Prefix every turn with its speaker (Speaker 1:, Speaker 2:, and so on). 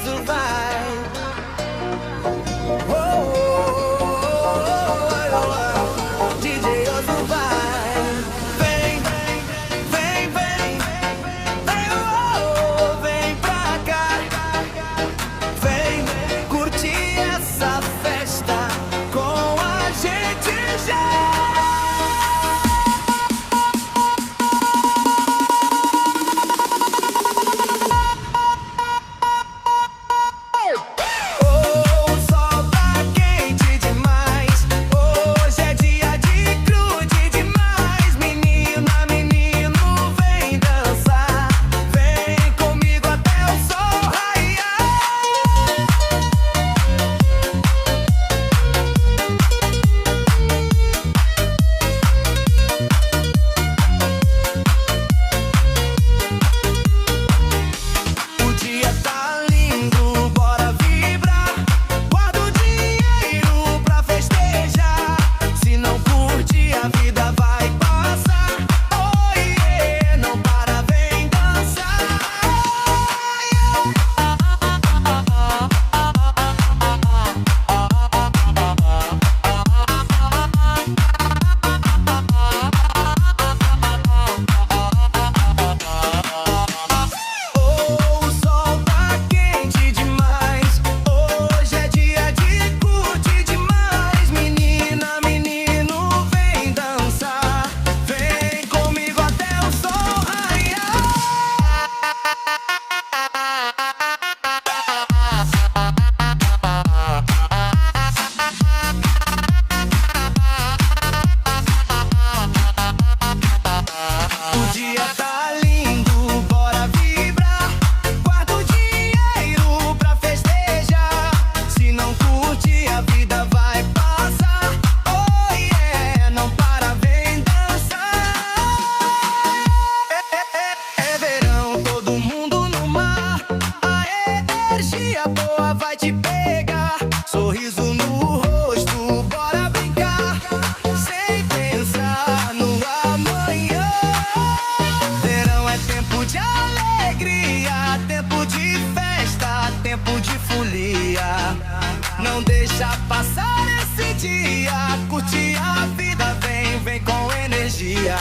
Speaker 1: Oso vai. Oh, oh, oh, oh. DJ Oso vai. Vem, vem, vem, vem, oh, oh, vem pra cá. Vem curtir essa festa com a gente já. Vai te pegar, sorriso no rosto, bora brincar, sem pensar no amanhã. Verão é tempo de alegria, tempo de festa, tempo de folia. Não deixa passar esse dia, curte a vida, vem, vem com energia.